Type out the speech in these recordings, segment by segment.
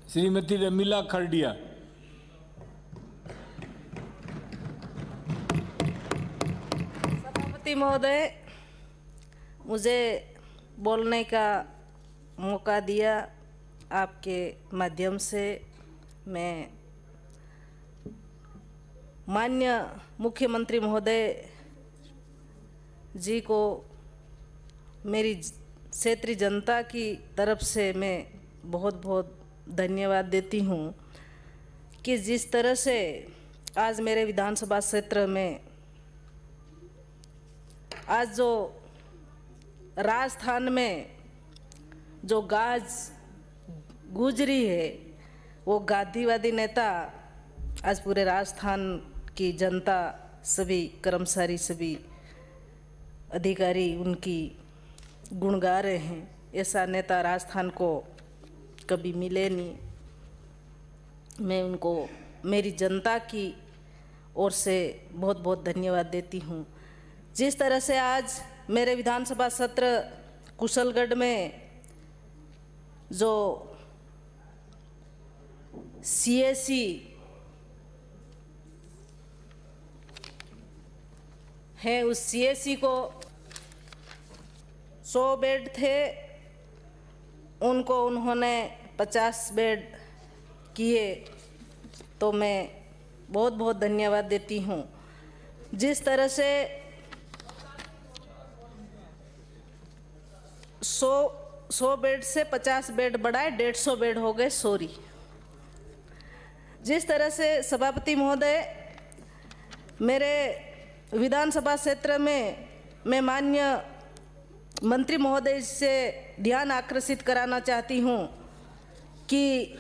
श्रीमती रमीला खरडिया। सभापति महोदय, मुझे बोलने का मौका दिया, आपके माध्यम से मैं माननीय मुख्यमंत्री महोदय जी को मेरी क्षेत्रीय जनता की तरफ से मैं बहुत बहुत धन्यवाद देती हूँ कि जिस तरह से आज मेरे विधानसभा क्षेत्र में आज जो राजस्थान में जो गाज गुजरी है, वो गांधीवादी नेता आज पूरे राजस्थान की जनता, सभी कर्मचारी, सभी अधिकारी उनकी गुण गा रहे हैं। ऐसा नेता राजस्थान को कभी मिले नहीं। मैं उनको मेरी जनता की ओर से बहुत बहुत धन्यवाद देती हूँ। जिस तरह से आज मेरे विधानसभा सत्र कुशलगढ़ में जो सीएसी है, उस सीएसी को 100 बेड थे, उनको उन्होंने 50 बेड किए, तो मैं बहुत बहुत धन्यवाद देती हूँ। जिस तरह से 100 बेड से 50 बेड बढ़ाए, 150 बेड हो गए, सॉरी। जिस तरह से सभापति महोदय, मेरे विधानसभा क्षेत्र में मैं माननीय मंत्री महोदय से ध्यान आकर्षित कराना चाहती हूँ कि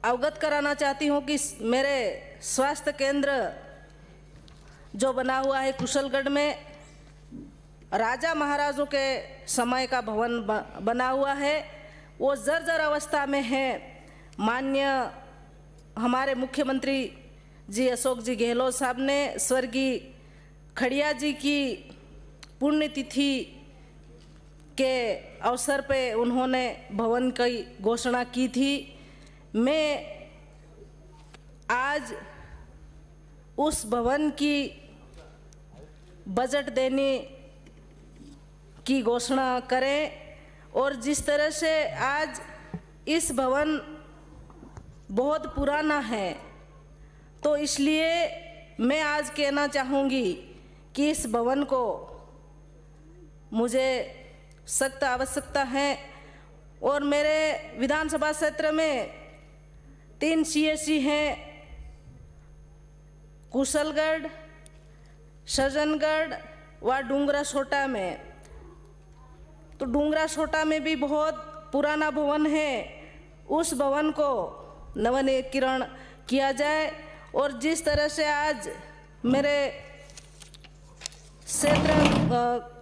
अवगत कराना चाहती हूँ कि मेरे स्वास्थ्य केंद्र जो बना हुआ है कुशलगढ़ में, राजा महाराजों के समय का भवन बना हुआ है, वो जर्जर अवस्था में है। माननीय हमारे मुख्यमंत्री जी अशोक जी गहलोत साहब ने स्वर्गीय खड़िया जी की पुण्यतिथि के अवसर पे उन्होंने भवन की घोषणा की थी। मैं आज उस भवन की बजट देने की घोषणा करें, और जिस तरह से आज इस भवन बहुत पुराना है, तो इसलिए मैं आज कहना चाहूँगी कि इस भवन को मुझे सख्त आवश्यकता है। और मेरे विधानसभा क्षेत्र में 3 सीएसी हैं, कुशलगढ़, सज्जनगढ़ व डूंगरा सोटा में। तो डूंगरा सोटा में भी बहुत पुराना भवन है, उस भवन को नवीनीकरण किया जाए। और जिस तरह से आज मेरे क्षेत्र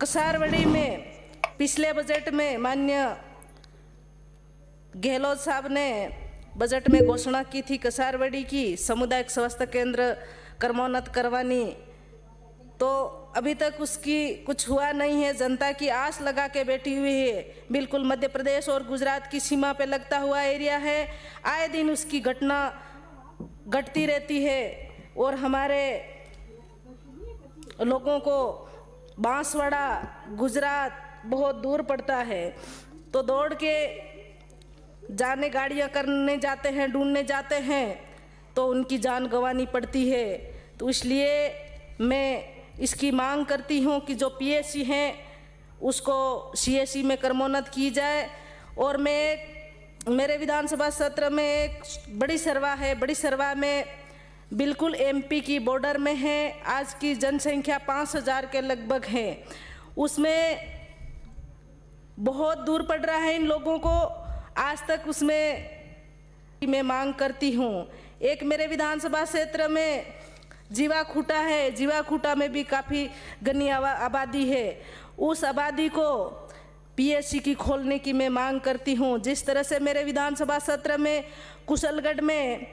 कसारवड़ी में पिछले बजट में माननीय गहलोत साहब ने बजट में घोषणा की थी कसारवड़ी की सामुदायिक स्वास्थ्य केंद्र क्रमोन्नत करवानी, तो अभी तक उसकी कुछ हुआ नहीं है। जनता की आस लगा के बैठी हुई है। बिल्कुल मध्य प्रदेश और गुजरात की सीमा पे लगता हुआ एरिया है, आए दिन उसकी घटना घटती रहती है। और हमारे लोगों को बांसवाड़ा गुजरात बहुत दूर पड़ता है, तो दौड़ के जाने गाड़ियाँ करने जाते हैं, ढूंढने जाते हैं, तो उनकी जान गंवानी पड़ती है। तो इसलिए मैं इसकी मांग करती हूँ कि जो पीएससी हैं उसको सीएससी में क्रमोन्नत की जाए। और मेरे विधानसभा सत्र में एक बड़ी सरवा है, बड़ी सरवा में बिल्कुल एमपी की बॉर्डर में है। आज की जनसंख्या 5000 के लगभग है, उसमें बहुत दूर पड़ रहा है इन लोगों को। आज तक उसमें मैं मांग करती हूँ, एक मेरे विधानसभा क्षेत्र में जीवा खूटा है, जीवा खूटा में भी काफ़ी घनी आबादी है, उस आबादी को पीएससी की खोलने की मैं मांग करती हूँ। जिस तरह से मेरे विधानसभा क्षेत्र में कुशलगढ़ में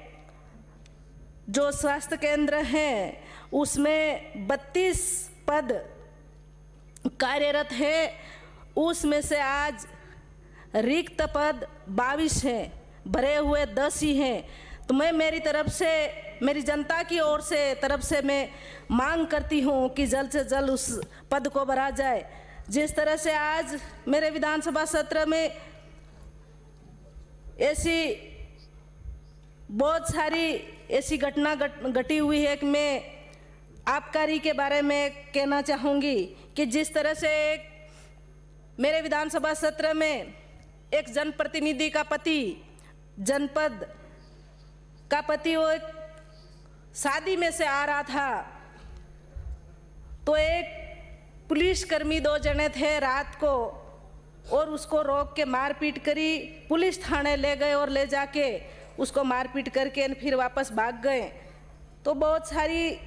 जो स्वास्थ्य केंद्र हैं उसमें 32 पद कार्यरत है, उसमें से आज रिक्त पद 22 हैं, भरे हुए 10 ही हैं। तो मैं मेरी तरफ से, मेरी जनता की ओर से तरफ से मैं मांग करती हूँ कि जल्द से जल्द उस पद को भरा जाए। जिस तरह से आज मेरे विधानसभा सत्र में ऐसी बहुत सारी ऐसी घटना घटी हुई है कि मैं आबकारी के बारे में कहना चाहूँगी कि जिस तरह से मेरे विधानसभा सत्र में एक जनप्रतिनिधि का पति, जनपद का पति, वो एक शादी में से आ रहा था, तो एक पुलिसकर्मी 2 जने थे रात को, और उसको रोक के मारपीट करी। पुलिस थाने ले गए और ले जाके उसको मारपीट करके फिर वापस भाग गए। तो बहुत सारी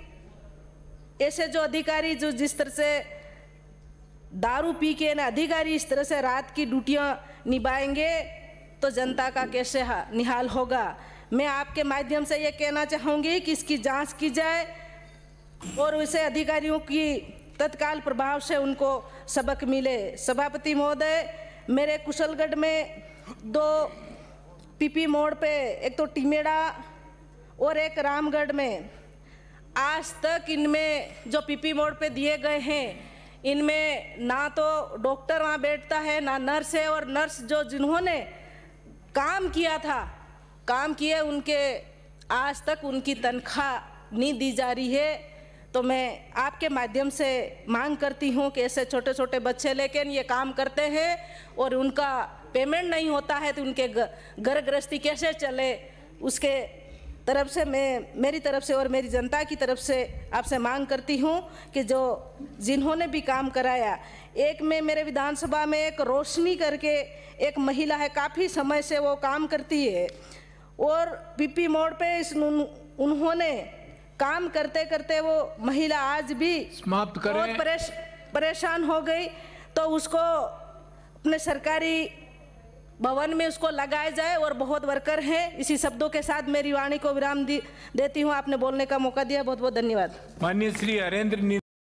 ऐसे जो अधिकारी जो जिस तरह से दारू पी के ना अधिकारी इस तरह से रात की ड्यूटियां निभाएंगे तो जनता का कैसे निहाल होगा। मैं आपके माध्यम से ये कहना चाहूँगी कि इसकी जांच की जाए और वैसे अधिकारियों की तत्काल प्रभाव से उनको सबक मिले। सभापति महोदय, मेरे कुशलगढ़ में 2 पीपी मोड़ पे, एक तो टिमेड़ा और एक रामगढ़ में, आज तक इनमें जो पीपी मोड़ पे दिए गए हैं, इनमें ना तो डॉक्टर वहाँ बैठता है ना नर्स है, और नर्स जो जिन्होंने काम किया था, काम किए, उनके आज तक उनकी तनख्वाह नहीं दी जा रही है। तो मैं आपके माध्यम से मांग करती हूँ कि ऐसे छोटे छोटे बच्चे लेकर ये काम करते हैं और उनका पेमेंट नहीं होता है तो उनके घर गृहस्थी कैसे चले, उसके तरफ से मैं, मेरी तरफ से और मेरी जनता की तरफ से आपसे मांग करती हूँ कि जो जिन्होंने भी काम कराया। एक में मेरे विधानसभा में एक रोशनी करके एक महिला है, काफ़ी समय से वो काम करती है, और पीपी मोड़ पे उन्होंने काम करते करते वो महिला आज भी समाप्त करें। बहुत परेशान हो गई। तो उसको अपने सरकारी भवन में उसको लगाया जाए, और बहुत वर्कर हैं। इसी शब्दों के साथ मेरी वाणी को विराम देती हूँ। आपने बोलने का मौका दिया, बहुत बहुत धन्यवाद। माननीय श्री हरेंद्र